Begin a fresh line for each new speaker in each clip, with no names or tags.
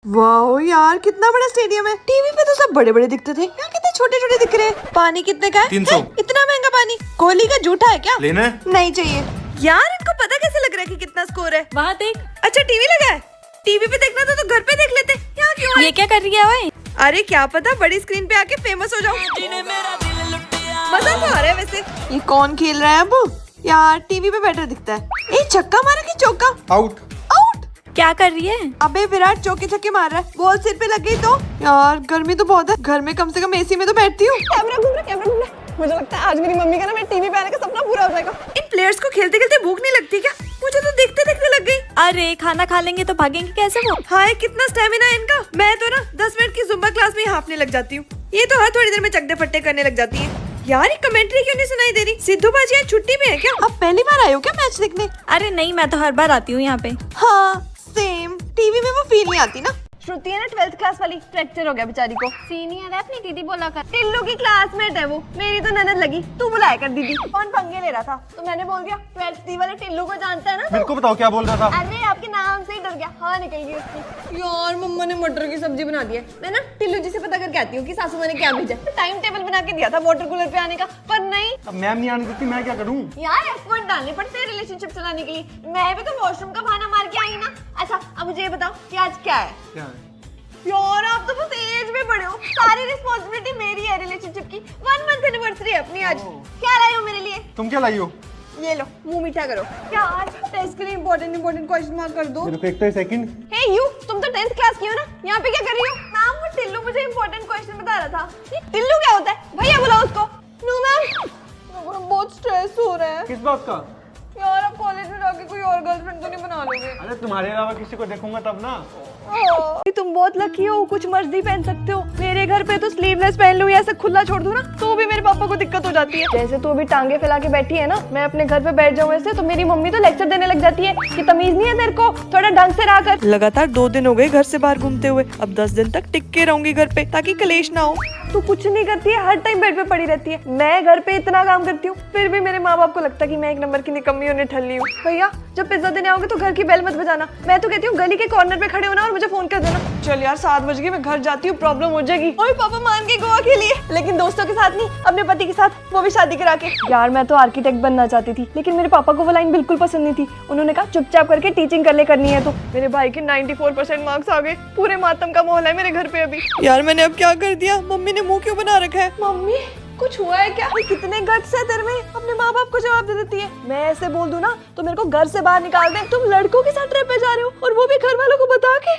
वाह यार कितना बड़ा स्टेडियम है। टीवी पे तो सब बड़े बड़े दिखते थे, यहाँ कितने छोटे छोटे दिख रहे हैं। पानी कितने का है?
300।
इतना महंगा पानी? कोहली का जूठा है क्या?
लेना है?
नहीं चाहिए। यार इनको पता कैसे लग रहा है कि कितना स्कोर है?
वहाँ देख।
अच्छा टीवी लगा है। टीवी पे देखना था तो घर पे देख लेते, यहाँ क्यों?
ये क्या कर रही है भाई?
अरे क्या पता बड़ी स्क्रीन पे आके फेमस हो जाओ। मजा तो आ रहा है वैसे। ये कौन खेल रहा है अब? यार टीवी पे बेटर दिखता है। एक छक्का मारा कि चौका?
आउट।
आउट।
क्या कर रही है?
अबे विराट चौके छक्के मार रहा है, बॉल सिर पे लग गई तो। यार गर्मी तो बहुत है, घर में कम से कम एसी में तो बैठती हूँ।
कैमरा घूम रहा। मुझे लगता है आज मेरी मम्मी का ना मेरे टीवी पे आने का सपना पूरा हो जाएगा।
इन प्लेयर्स को खेलते खेलते भूख नहीं लगती क्या? मुझे तो देखते देखते लग गई।
अरे खाना खा लेंगे तो भागेंगे कैसे वो?
हाय कितना स्टेमिना है इनका। मैं तो ना 10 मिनट की जुम्बा क्लास में हाफने लग जाती हूँ, ये तो हर थोड़ी देर में चकदे फट्टे करने लग जाती है। यार ये कमेंट्री क्यों नहीं सुनाई दे रही? सिद्धू बाजी आज छुट्टी में है क्या? अब पहली बार आए हो क्या मैच देखने?
अरे नहीं, मैं तो हर बार आती हूँ यहाँ पे।
हाँ सेम, टीवी में वो फील नहीं आती ना।
श्रुति है ना 12th क्लास वाली, फ्रैक्चर हो गया बेचारी को। सीनियर है अपनी दीदी बोला कर। टिल्लू की क्लासमेट है वो, मेरी तो ननद लगी। तू बुलाया कर दीदी। कौन पंगे ले रहा था? तो मैंने बोल दिया 12th डी वाले टिल्लू को जानता है ना?
मेरे को बताओ क्या बोल रहा था?
अरे आपके नाम से ही डर गया। हाँ निकल गई उसकी। यार मम्मा ने मटर की सब्जी बना दी है। मैं ना टिल्लू जी से पता करके आती हूँ कि सासू माँ ने क्या भेजा। टाइम टेबल बना के दिया था वाटर कूलर पे आने का, पर नहीं।
अब मैम नहीं आने देती, मैं क्या करूँ?
यार एफर्ट डालने पड़ते हैं रिलेशनशिप चलाने के लिए। मैं भी तो वॉशरूम का बहाना मार के आई ना। अच्छा अब मुझे ये बताओ कि आज क्या है?
क्या है?
यार आप तो बस एज में बड़े हो, सारी रिस्पॉन्सिबिलिटी मेरी है रिलेशनशिप की। 1 मंथ एनिवर्सरी है अपनी आज। क्या लाई हो मेरे लिए?
तुम क्या लाई हो?
ये लो मुंह मीठा करो। यार टेस्ट के लिए इम्पोर्टेंट क्वेश्चन मार्क कर दो।
मेरे को एक तो सेकंड।
हे यू, तुम तो 10th क्लास की हो ना, यहाँ पे क्या कर रही हो? नाम वो टिल्लू मुझे इम्पोर्टेंट क्वेश्चन बता रहा था। ये टिल्लू क्या होता है? भैया बुलाओ उसको। नो मैम, बहुत स्ट्रेस हो रहा है।
किस बात का?
यार अब कॉलेज में जाके कोई और गर्लफ्रेंड तो नहीं बना लोगे?
अरे तुम्हारे अलावा किसी को देखूंगा तब ना।
तुम बहुत लकी हो, कुछ मर्जी पहन सकते हो। मेरे घर पे तो स्लीवलेस पहन लूं या ऐसे खुला छोड़ दूं ना तो भी मेरे पापा को दिक्कत हो जाती है। जैसे तू अभी टांगे फैला के बैठी है ना, मैं अपने घर पे बैठ जाऊं ऐसे तो मेरी मम्मी तो लेक्चर देने लग जाती है कि तमीज नहीं है तेरे को, थोड़ा ढंग से रहा कर।
लगातार 2 दिन हो गए घर से बाहर घूमते हुए, अब 10 दिन तक टिक के रहूंगी घर पे ताकि कलेश ना हो।
तू कुछ नहीं करती है, हर टाइम बेड पे पड़ी रहती है। मैं घर पे इतना काम करती हूँ फिर भी मेरे माँ बाप को लगता है कि मैं एक नंबर की निकम्मी और निठल्ली हूँ। भैया जब पिज्जा देने आओगे तो घर की बेल मत बजाना। मैं तो कहती हूँ गली के कॉर्नर पे खड़े होना और मुझे फोन कर देना। चल यार 7 बज गए, मैं घर जाती हूँ, प्रॉब्लम हो जाएगी। और पापा मान के गोवा के लिए, लेकिन दोस्तों के साथ नहीं, अपने पति के साथ, वो भी शादी करा के। यार मैं तो आर्किटेक्ट बनना चाहती थी लेकिन मेरे पापा को वो लाइन बिल्कुल पसंद नहीं थी। उन्होंने कहा चुपचाप करके टीचिंग कर ले करनी है तो। मेरे भाई के 94% मार्क्स आ गए। पूरे मातम का माहौल है मेरे घर पे अभी।
यार मैंने अब क्या कर दिया? मम्मी ने मुंह क्यों बना रखा है?
मम्मी कुछ हुआ है क्या? कितने गट्स है तेरे में, अपने माँ बाप को जवाब दे देती है। मैं ऐसे बोल दूं ना तो मेरे को घर से बाहर निकाल दे। तुम लड़कों के साथ ट्रिप पे जा रहे हो और वो भी घर वालों को बता के।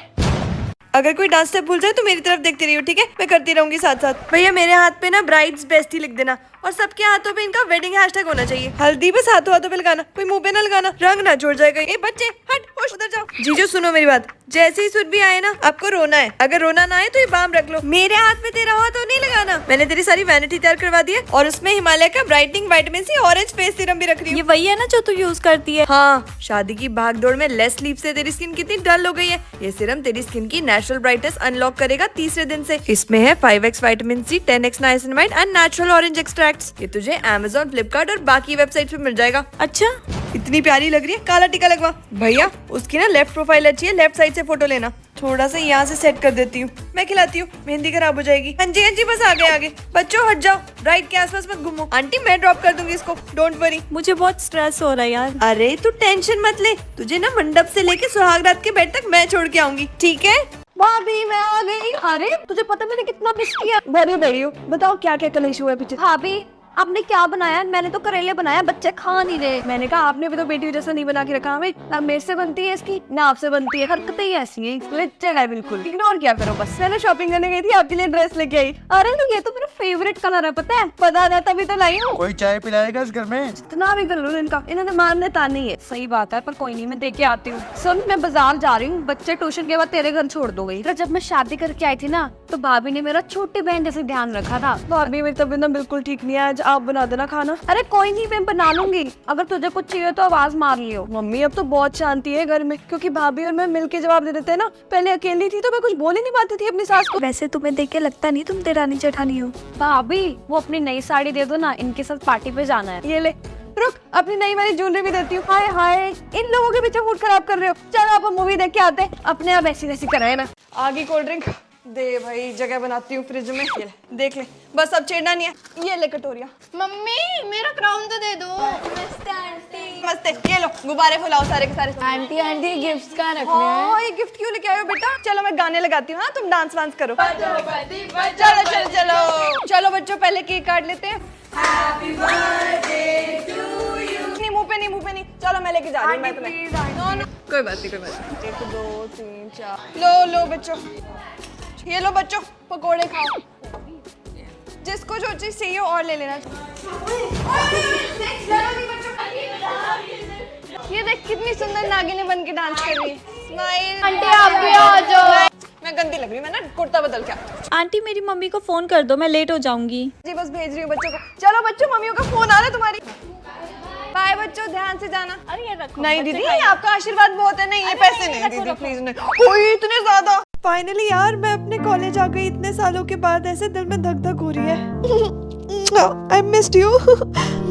अगर कोई डांस स्टेप भूल जाए तो मेरी तरफ देखती रहियो, ठीक है? मैं करती रहूंगी साथ साथ। भैया मेरे हाथ पे ना ब्राइड्स बेस्टी लिख देना और सबके हाथों पे इनका वेडिंग हैशटैग होना चाहिए। हल्दी बस हाथों हाथों पे लगाना, कोई मुंह पे ना लगाना, रंग ना छोड़ जाएगा। ए बच्चे हट, होश उधर जाओ। जीजू सुनो मेरी बात, जैसे ही सुरभि आए ना आपको रोना है। अगर रोना ना आए तो ये बाम रख लो। मेरे हाथ पे तेरा हाथ तो नहीं लगाना। मैंने तेरी सारी वैनिटी तैयार करवा दी है और उसमें हिमालय का brightening vitamin C orange face serum भी रख रही हूँ।
ये वही है ना जो तू यूज करती है?
हाँ, शादी की भागदौड़ में लेस स्लीप से तेरी स्किन कितनी डल हो गई है। ये सीरम तेरी स्किन की नेचुरल ब्राइटनेस अनलॉक करेगा तीसरे दिन से। इसमें है 5x vitamin C, 10x niacinamide and natural orange extracts. ये तुझे Amazon, फ्लिपकार्ट और बाकी वेबसाइट पे मिल जाएगा।
अच्छा
इतनी प्यारी लग रही है, काला टीका लगवा। भैया उसकी ना लेफ्ट प्रोफाइल अच्छी है, लेफ्ट साइड से फोटो लेना। थोड़ा सा यहाँ से सेट कर देती हूँ, मैं खिलाती हूँ, मेहंदी खराब हो जाएगी। हाँ जी बस आगे आगे। बच्चों हट जाओ, ब्राइड के आसपास मत घूमो। आंटी मैं ड्रॉप कर दूंगी इसको, डोंट वरी।
मुझे बहुत स्ट्रेस हो रहा है यार।
अरे तू टेंशन मत ले, तुझे ना मंडप से लेके सुहाग रात के बेड तक मैं छोड़ के आऊंगी, ठीक है?
भाभी मैं आ गई। अरे तुझे पता मैंने कितना मिस किया। बैठी हो, बताओ क्या क्या कलेश हुआ है पीछे?
भाभी आपने क्या बनाया? मैंने तो करेले बनाया, बच्चे खा नहीं रहे।
मैंने कहा आपने भी तो बेटी जैसा नहीं बना के रखा हमें। ना मेरे से बनती है इसकी, ना आपसे बनती है। हरकतें ही ऐसी हैं, लिच्चड़ है बिल्कुल। इग्नोर क्या करो बस। मैंने शॉपिंग करने गई थी, आपके लिए ड्रेस लेके आई। अरे तो ये तो मेरा फेवरेट कलर है, पता है? पता था तभी तो लाई हूँ।
कोई चाय पिलाएगा इस घर में?
इतना भी कर लो इनका, इन्होंने मारने तानी है। सही बात है, पर कोई नहीं, मैं देके आती हूँ। सुन मैं बाजार जा रही हूँ, बच्चे ट्यूशन के बाद तेरे घर छोड़ दो गई। जब मैं शादी करके आई थी ना तो भाभी ने मेरा छोटी बहन जैसे ध्यान रखा था। भाभी मेरी तबीयत ना बिल्कुल ठीक नहीं है, आज आप बना देना खाना। अरे कोई नहीं, मैं बना लूंगी। अगर तुझे कुछ चाहिए तो आवाज मार लियो। मम्मी अब तो बहुत शांति है घर में, क्योंकि भाभी और मैं मिलके जवाब दे देते हैं ना। पहले अकेली थी तो मैं कुछ बोल ही नहीं पाती थी अपनी सास को।
वैसे तुम्हें देख के लगता नहीं तुम देरानी जेठानी हो।
भाभी वो अपनी नई साड़ी दे दो ना, इनके साथ पार्टी पे जाना है। ये ले रुक, अपनी नई वाली ज्वेलरी भी देती हूँ। हाय हाय, इन लोगों के पीछे मूड खराब कर रहे हो। चलो आप मूवी देख के आते हैं, अपने आप ऐसी वैसी कराए ना। आगे कोल्ड ड्रिंक दे भाई, जगह बनाती हूँ फ्रिज में। ये ले, देख ले, बस अब छेड़ना नहीं है। ये ले कटोरिया।
मम्मी मेरा क्राउन तो दे दो। नमस्ते आंटी।
मस्त, ये लो गुब्बारे फुलाओ सारे के सारे।
आंटी आंटी गिफ्ट्स कहाँ रखने
हाँ, ये गिफ्ट क्यों लेके आए हो बेटा? चलो मैं गाने लगाती हूँ, हाँ तुम डांस वांस करो। चलो चलो चलो चलो बच्चों, पहले केक काट लेते हैं। नहीं मुंह पे नहीं, मुंह पे नहीं। चलो मैं लेके जा रही हूँ मैं तुम्हें। नो नो, कोई बात नहीं, कोई बात नहीं। 1 2 3 4 लो बच्चों, ये लो बच्चों, पकोड़े खाओ। जिसको जो चीज चाहिए और ले लेना। ये देख कितनी सुंदर नागिनी बन के डांस कर रही है। स्माइल।
आंटी आप भी आ जाओ।
मैं गंदी लग रही हूँ, मैं ना कुर्ता बदल के आती हूँ।
आंटी मेरी मम्मी को फोन कर दो, मैं लेट हो जाऊंगी।
जी बस भेज रही हूँ बच्चों को। चलो बच्चों, मम्मियों का फोन आ रहा है तुम्हारी। बाय बच्चों, ध्यान से जाना।
अरे ये रखो।
नहीं दीदी, आपका आशीर्वाद बहुत है। नहीं ये पैसे नहीं दीदी, प्लीज नहीं। ओए इतने ज्यादा। फाइनली यार मैं अपने कॉलेज आ गई। इतने सालों के बाद ऐसे दिल में धक धक हो रही है। I missed you.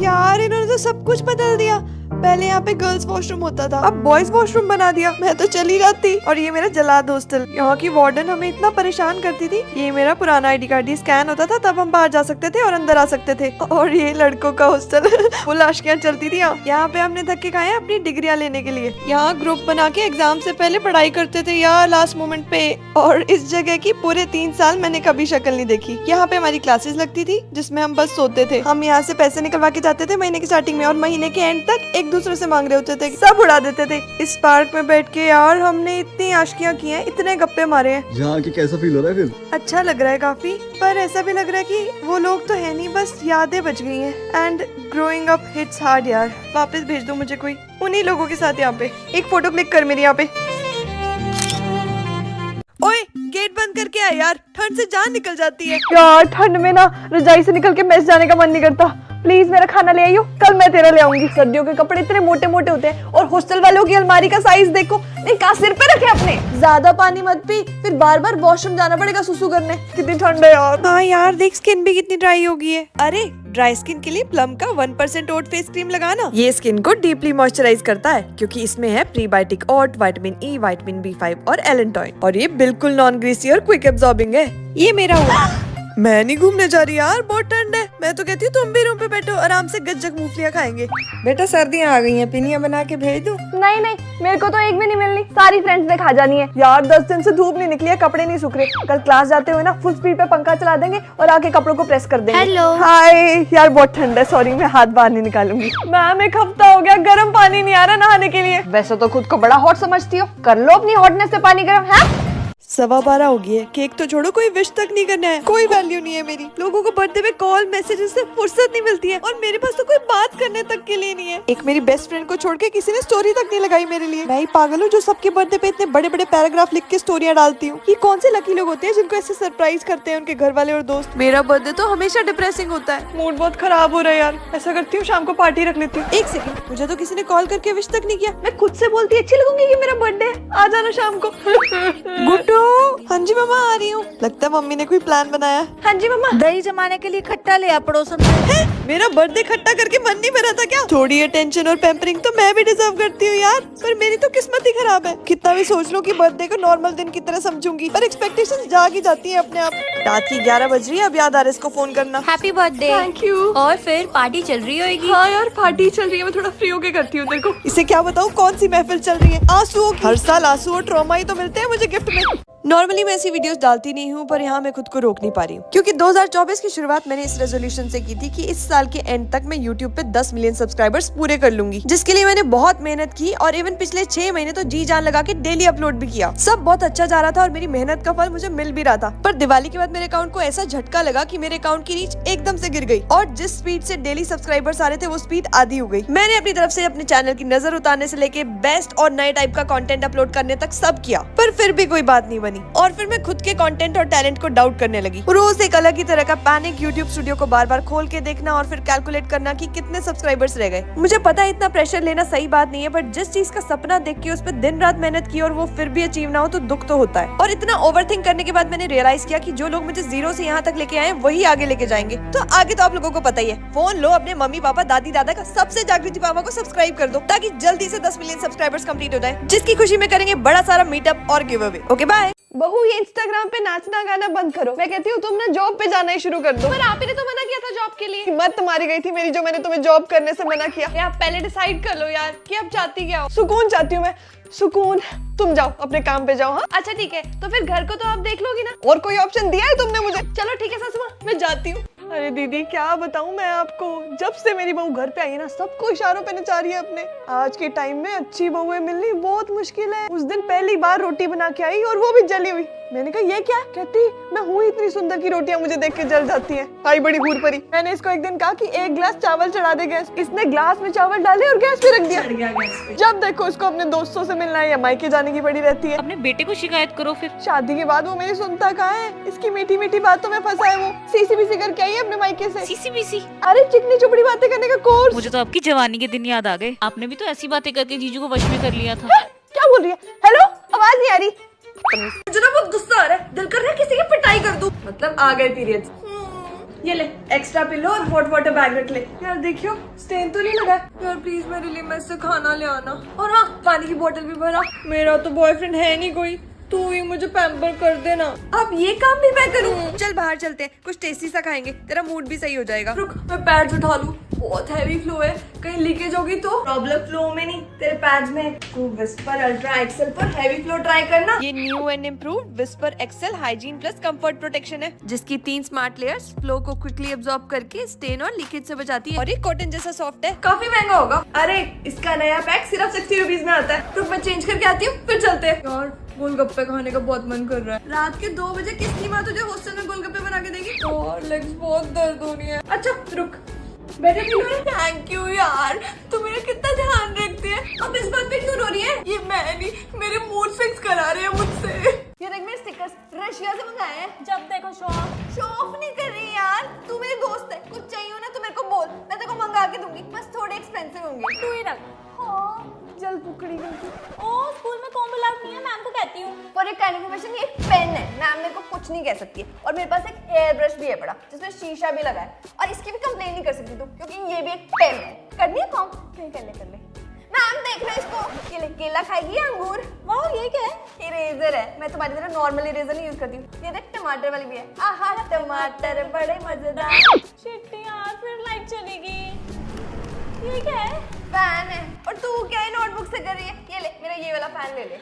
यार इन्होंने तो सब कुछ बदल दिया। पहले यहाँ पे गर्ल्स वॉशरूम होता था, अब बॉयज वॉशरूम बना दिया। मैं तो चली जाती। और ये मेरा जलाद हॉस्टल। यहाँ की वार्डन हमें इतना परेशान करती थी। ये मेरा पुराना आईडी कार्ड स्कैन होता था, तब हम बाहर जा सकते थे और अंदर आ सकते थे। और ये लड़कों का हॉस्टल। फुल आशियां चलती थी यहाँ पे। हमने धक्के खाए अपनी डिग्रियां लेने के लिए। यहाँ ग्रुप बना के एग्जाम से पहले पढ़ाई करते थे यार, लास्ट मोमेंट पे। और इस जगह की पूरे 3 साल मैंने कभी शक्ल नहीं देखी। यहाँ पे हमारी क्लासेस लगती थी जिसमें हम बस सोते थे। हम यहाँ से पैसे निकलवा के जाते थे महीने की स्टार्टिंग में, और महीने के एंड तक एक दूसरे से मांग रहे होते थे, सब उड़ा देते थे। इस पार्क में बैठ के यार हमने इतनी आशिकियां की हैं, इतने गप्पे मारे हैं।
यहाँ की कैसा फील हो रहा है फिर?
अच्छा लग रहा है काफी, पर ऐसा भी लग रहा है कि वो लोग तो है नहीं, बस यादें बच गई हैं। And growing up hits hard यार। वापस भेज दो मुझे कोई उन्हीं लोगों के साथ यहाँ पे। एक फोटो क्लिक कर मेरी यहाँ पे। ओए गेट बंद करके आ यार, ठंड से जान निकल जाती है। यार ठंड में ना रजाई से निकल के मेस जाने का मन नहीं करता। प्लीज मेरा खाना ले आइयो, कल मैं तेरा ले आऊंगी। सर्दियों के कपड़े इतने मोटे मोटे होते हैं, और हॉस्टल वालों की अलमारी का साइज देखो। नहीं कहाँ सिर पे रखे अपने। ज्यादा पानी मत पी, फिर बार बार वॉशरूम जाना पड़ेगा सुसु करने। कितनी ठंड है यार। हाँ यार देख, स्किन भी कितनी ड्राई हो गई है। अरे ड्राई स्किन के लिए प्लम का 1% ओट फेस क्रीम लगाना। ये स्किन को डीपली मॉइस्चराइज करता है, क्योंकि इसमें है प्रीबायोटिक ओट, विटामिन ई, विटामिन B5 और एलेंटॉइन। और ये बिल्कुल नॉन ग्रीसी और क्विक एब्जॉर्बिंग है। ये मेरा हुआ। मैं नहीं घूमने जा रही यार, बहुत ठंड है। मैं तो कहती हूँ तुम भी रूम पे बैठो, आराम से गज्जक मूंगफलियां खाएंगे। बेटा सर्दियाँ आ गई हैं, पिनिया बना के भेज दूं? नहीं नहीं, मेरे को तो एक भी नहीं मिलनी। सारी फ्रेंड्स ने खा जानी है। यार 10 दिन से धूप नहीं निकली है, कपड़े नहीं सूख रहे। कल क्लास जाते हुए ना फुल स्पीड पे पंखा चला देंगे और आके कपड़ों को प्रेस कर देंगे।
हेलो।
हाय यार बहुत ठंड है, सॉरी मैं हाथ बाहर नहीं निकालूंगी। मैम 1 हफ्ता हो गया गर्म पानी नहीं आ रहा नहाने के लिए। वैसे तो खुद को बड़ा हॉट समझती हो, कर लो अपनी हॉटनेस से पानी गर्म है। 12:15 हो गई है। केक तो छोड़ो, कोई विश तक नहीं करना है। कोई वैल्यू नहीं है मेरी। लोगों को बर्थडे पे कॉल मैसेजेस से फुर्सत नहीं मिलती है, और मेरे पास तो कोई बात करने तक के लिए नहीं है। एक मेरी बेस्ट फ्रेंड को छोड़ के किसी ने स्टोरी तक नहीं लगाई मेरे लिए। मैं ही पागल हूँ जो सबके बर्थडे पे इतने बड़े बड़े पैराग्राफ लिख के स्टोरियां डालती हूँ। ये कौन से लकी लोग होते हैं जिनको ऐसे सरप्राइज करते हैं उनके घर वाले और दोस्त। मेरा बर्थडे तो हमेशा डिप्रेसिंग होता है। मूड बहुत खराब हो रहा है यार। ऐसा करती हूँ शाम को पार्टी रख लेती हूँ। 1 सेकंड, मुझे तो किसी ने कॉल करके विश तक नहीं किया। मैं खुद से बोलती अच्छी लगूंगी कि मेरा बर्थडे है, आ जाना शाम को। गुड्डू। हाँ जी मम्मा आ रही हूँ। लगता है मम्मी ने कोई प्लान बनाया। हाँ जी मम्मा।
दही जमाने के लिए खट्टा ले आ पड़ोसन से।
मेरा बर्थडे खट्टा करके मन नहीं भरा था क्या? थोड़ी अटेंशन और पैम्परिंग तो मैं भी डिजर्व करती हूँ यार, पर मेरी तो किस्मत ही खराब है। कितना भी सोच लूं कि बर्थडे को नॉर्मल दिन की तरह समझूंगी, पर एक्सपेक्टेशंस जाग ही जाती है अपने आप। रात की 11 बज रही है, अब याद आ रहा है इसको फोन करना।
Happy birthday.
Thank you.
और फिर पार्टी चल रही होगी?
हाँ यार पार्टी चल रही है, मैं थोड़ा फ्री होके करती हूँ। तेरे को इसे क्या बताऊँ कौन सी महफिल चल रही है। आंसुओं की। हर साल आंसू और ट्रॉमा ही तो मिलते हैं मुझे गिफ्ट में। नॉर्मली मैं ऐसी वीडियोस डालती नहीं हूँ, पर यहाँ मैं खुद को रोक नहीं पा रही हूँ, क्योंकि 2024 की शुरुआत मैंने इस रेजोल्यूशन से की थी कि इस साल के एंड तक मैं YouTube पे 10 मिलियन सब्सक्राइबर्स पूरे कर लूंगी, जिसके लिए मैंने बहुत मेहनत की। और इवन पिछले 6 महीने तो जी जान लगा के डेली अपलोड भी किया। सब बहुत अच्छा जा रहा था और मेरी मेहनत का फल मुझे मिल भी रहा था। पर दिवाली के बाद मेरे अकाउंट को ऐसा झटका लगा कि मेरे अकाउंट की रीच एकदम से गिर गई, और जिस स्पीड से डेली सब्सक्राइबर्स आ रहे थे वो स्पीड आधी हो गई। मैंने अपनी तरफ से अपने चैनल की नजर उतारने से लेके बेस्ट और नए टाइप का कंटेंट अपलोड करने तक सब किया, पर फिर भी कोई बात नहीं बनी।
बनी और फिर मैं खुद के कंटेंट और टैलेंट को डाउट करने लगी। रोज एक अलग ही तरह का पैनिक यूट्यूब स्टूडियो को बार बार खोल के देखना और फिर कैलकुलेट करना कि कितने सब्सक्राइबर्स रह गए। मुझे पता है इतना प्रेशर लेना सही बात नहीं है, बट जिस चीज का सपना देख के उस पर दिन रात मेहनत की और वो फिर भी अचीव ना हो तो दुख तो होता है। और इतना ओवरथिंक करने के बाद मैंने रियलाइज किया कि जो लोग मुझे जीरो से यहाँ तक लेके आए वही आगे लेके जाएंगे। तो आगे तो आप लोगों को पता ही है, फोन लो, अपने मम्मी पापा दादी दादा का सबसे जागृति पापा को सब्सक्राइब कर दो ताकि जल्दी से 10 मिलियन सब्सक्राइबर्स कंप्लीट हो जाए, जिसकी खुशी में करेंगे बड़ा सारा मीटअप और गिव अवे। Okay bye.
बहू ये इंस्टाग्राम पे नाचना गाना बंद करो। मैं कहती हूँ तुम ना जॉब पे जाना ही शुरू कर दो। पर आप ही ने तो मना किया था जॉब के लिए। हिम्मत तुम्हारी गई थी मेरी जो मैंने तुम्हें जॉब करने से मना किया। आप पहले डिसाइड कर लो यार कि अब चाहती क्या हो। सुकून चाहती हूँ मैं, सुकून। तुम जाओ अपने काम पे जाओ। हाँ अच्छा ठीक है, तो फिर घर को तो आप देख लोगी ना, और कोई ऑप्शन दिया है तुमने मुझे? चलो ठीक है सासू माँ, मैं जाती हूँ। अरे दीदी क्या बताऊं मैं आपको, जब से मेरी बहू घर पे आई है ना सबको इशारों पे नचा रही है अपने। आज के टाइम में अच्छी बहुएं मिलनी बहुत मुश्किल है। उस दिन पहली बार रोटी बना के आई और वो भी जली हुई। मैंने कहा ये क्या? कहती मैं हूँ इतनी सुंदर की रोटियां मुझे देख के जल जाती हैं। आई बड़ी हूर परी। मैंने इसको एक दिन कहा कि एक गिलास चावल चढ़ा दे गैस। इसने ग्लास में चावल डाले और गैस पे रख दिया। जब देखो इसको अपने दोस्तों से मिलना है या मायके जाने की पड़ी रहती है।
अपने बेटे को शिकायत करो फिर।
शादी के बाद वो मेरी सुनता कहाँ है? इसकी मीठी मीठी बातों में फंसा है वो। सीसी करके आई है अपने मायके से।
सीसी
अरे चिकनी चुपड़ी बातें करने का कोर्स।
मुझे तो आपकी जवानी के दिन याद आ गए। आपने भी तो ऐसी बातें करके जीजू को वश में कर लिया था।
क्या बोल रही है? हेलो, आवाज नहीं आ रही।
मुझे ना बहुत गुस्सा आ रहा है, दिल कर रहा है किसी की पिटाई कर दूं। मतलब आ गए पीरियड्स। ये ले एक्स्ट्रा पिलो और हॉट वाटर बैग रख ले। यार देखियो स्टेन तो नहीं लगा यार, प्लीज मेरे लिए मेस से खाना ले आना। और हाँ पानी की बोतल भी भरा। मेरा तो बॉयफ्रेंड है नहीं कोई, तू ही मुझे पैम्पर कर देना। अब ये काम भी मैं करूँ? चल बाहर चलते हैं, कुछ टेस्टी सा खाएंगे, तेरा मूड भी सही हो जाएगा। रुक मैं पैड्स उठा लूं, बहुत हैवी फ्लो है, कहीं लीकेज होगी तो। प्रॉब्लम फ्लो में नहीं तेरे पैड्स में है। तू विस्पर अल्ट्रा एक्सेल पर हैवी फ्लो ट्राई करना। ये new and improved Whisper XL hygiene plus comfort protection है, जिसकी 3 स्मार्ट लेयर्स फ्लो को क्विकली एब्जॉर्ब करके स्टेन और लीकेज से बचाती है। और ये कॉटन जैसा सॉफ्ट है। काफी महंगा होगा। अरे इसका नया पैक सिर्फ 60 रुपीज में आता है। रुक मैं चेंज करके आती हूँ फिर चलते हैं। यार गोलगप्पे खाने का बहुत मन कर रहा है। रात के 2 बजे किसकी माँ तुझे हॉस्टल में गोलगप्पे बना के देगी? और लेग्स बहुत दर्द हो रही है। अच्छा रुक, बेटे थैंक यू यार, तू मेरा कितना ध्यान रखती है। अब इस बात पे क्यों रो रही है? ये मैं नहीं, मेरे मूड फिक्स करा रहे हैं मुझसे। ये देख मेरे स्टिकर्स रशिया से मंगाए हैं। जब देखो शो ऑफ नहीं कर रही यार, तू मेरी दोस्त है, कुछ चाहिए हो ना तो मेरे को बोल, मैं तेरे को मंगा के दूंगी। बस थोड़े एक्सपेंसिव होंगे। तू ही रख।
जल पुकड़ी गई।
ओ स्कूल में कॉम्बो अलाउड नहीं है, मैम को कहती हूँ।
फॉर एक काइंड इन्फॉर्मेशन ये पेन है, मैम मेरे को कुछ नहीं कह सकती है। और मेरे पास एक एयर ब्रश भी है बड़ा, जिसमें शीशा भी लगा है। और इसकी भी कंप्लेन नहीं कर सकती तू, क्योंकि ये भी एक पेन है। करनी है कॉम? नहीं कर ले। मैम देख लो इसको, ये ले केला खाएगी या अंगूर? वाह ये क्या है? इरेजर है। मैं तुम्हारी तरह नॉर्मल इरेजर नहीं यूज करती हूँ। ये देख टमाटर वाली भी है। आहा टमाटर बड़े मजेदार।
शिट यार फिर लाइट चलेगी। ये क्या है?
फैन है। और तू क्या है नोटबुक से कर रही है? ये ले मेरा ये वाला फैन ले ले।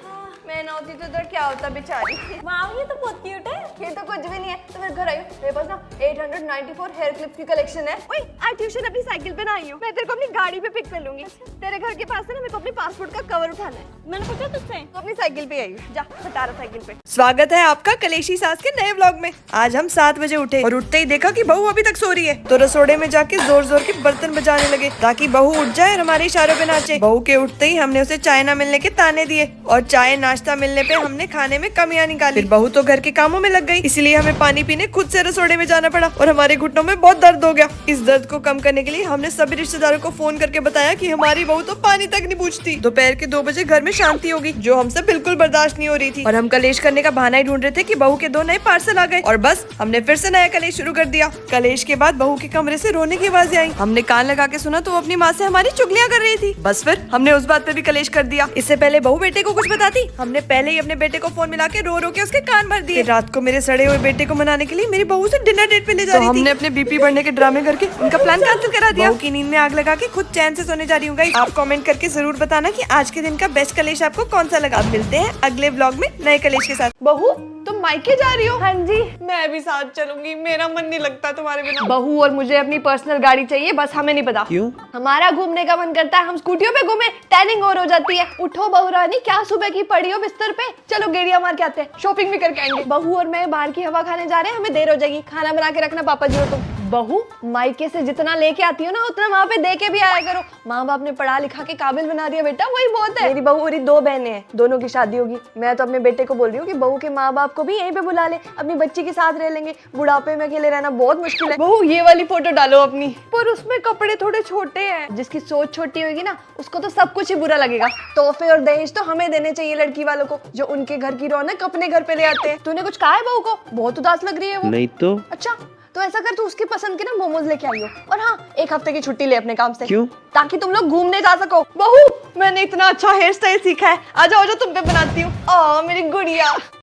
मैं ना होती तो क्या होता बेचारी।
वाह ये तो बहुत क्यूट है।
ये तो कुछ भी नहीं है। तो फिर घर आई हूँ, मेरे पास ना 894 हेयर क्लिप्स की कलेक्शन है। ओए आज ट्यूशन अपनी साइकिल पे ना आई हूँ, मैं तेरे को अपनी गाड़ी पे पिक कर लूंगी। तेरे घर के पास है ना, मेरे को अपने पासपोर्ट का कवर उठाना है।
मैंने पूछा तुझसे।
तो अपनी साइकिल पे आई हूँ, जा खटारा साइकिल पे।
स्वागत है आपका कलेशी सास के नए व्लॉग में। आज हम 7 बजे उठे और उठते ही देखा कि बहू अभी तक सो रही है, तो रसोड़े में जाके जोर जोर के बर्तन बजाने लगे ताकि बहू उठ जाए और हमारे इशारों पे नाचे। बहू के उठते ही हमने उसे चाय ना मिलने के ताने दिए और चाय नाश्ता मिलने पे हमने खाने में कमियां निकाली। फिर बहू तो घर के कामों में लग गई, इसलिए हमें पानी पीने खुद से रसोड़े में जाना पड़ा और हमारे घुटनों में बहुत दर्द हो गया। इस दर्द को कम करने के लिए हमने सभी रिश्तेदारों को फोन करके बताया कि हमारी बहू तो पानी तक नहीं पूछती। दोपहर के 2 बजे घर में शांति होगी, जो हमसे बिल्कुल बर्दाश्त नहीं हो रही थी। और हम कलेश करने का बहाना ही ढूंढ रहे थे कि बहू के 2 नए पार्सल आ गए और बस हमने फिर से नया कलेश शुरू कर दिया। कलेश के बाद बहू के कमरे से रोने की आवाजें आई। हमने कान लगा के सुना तो वो अपनी माँ से हमारी चुगलियां कर रही थी। बस फिर हमने उस बात पे भी कलेश कर दिया। इससे पहले बहू बेटे को कुछ बताती, हमने पहले ही अपने बेटे को फोन मिला के रो रो के उसके कान भर दिए। रात को मेरे सड़े हुए बेटे को मनाने के लिए मेरी बहू से डिनर डेट पे ले जा रही थी। हमने अपने बीपी बढ़ने के ड्रामे करके उनका प्लान कैंसिल करा दिया। बहू की नींद में आग लगा के खुद चैन से सोने जा रही हूँ। आप कमेंट करके जरूर बताना कि आज के दिन का बेस्ट कलेश आपको कौन सा लगा। मिलते हैं अगले व्लॉग में नए कलेश के साथ।
बहू तुम मायके जा रही हो? हाँ जी। मैं भी साथ चलूंगी, मेरा मन नहीं लगता तुम्हारे बिना। बहू और मुझे अपनी पर्सनल गाड़ी चाहिए, बस हमें नहीं पता
क्यों।
हमारा घूमने का मन करता है, हम स्कूटियों पे घूमे, टैनिंग और हो जाती है। उठो बहू रानी, क्या सुबह की पड़ी हो बिस्तर पे, चलो गेड़िया मार के आते हैं, शॉपिंग भी करके आएंगे। बहू और मैं बाहर की हवा खाने जा रहे हैं, हमें देर हो जाएगी। खाना बना के रखना पापा जी हो तुम। बहू मायके से जितना लेके आती हो ना उतना वहाँ पे दे के भी आया करो। माँ बाप ने पढ़ा लिखा के काबिल बना दिया बेटा, वही बहुत है। मेरी बहू मेरी 2 बहनें हैं, दोनों की शादी होगी। मैं तो अपने बेटे को बोल रही हूँ कि बहू के माँ बाप को भी यहीं पे बुला ले, अपनी बच्ची के साथ रह लेंगे। बुढ़ापे में अकेले रहना बहुत मुश्किल है। बहू ये वाली फोटो डालो अपनी, पर उसमें कपड़े थोड़े छोटे हैं। जिसकी सोच छोटी होगी ना उसको तो सब कुछ ही बुरा लगेगा। तोहफे और दहेज तो हमें देने चाहिए लड़की वालों को, जो उनके घर की रौनक अपने घर पे ले आते हैं। तूने कुछ कहा है बहू को? बहुत उदास लग रही है वो।
नहीं तो।
अच्छा तो ऐसा कर, तू उसकी पसंद के ना मोमोज लेके आई हो, और हाँ 1 हफ्ते की छुट्टी ले अपने काम से।
क्यों?
ताकि तुम लोग घूमने जा सको। बहू मैंने इतना अच्छा हेयर स्टाइल सीखा है, आ जाओ तुम पे बनाती हूँ। मेरी गुड़िया।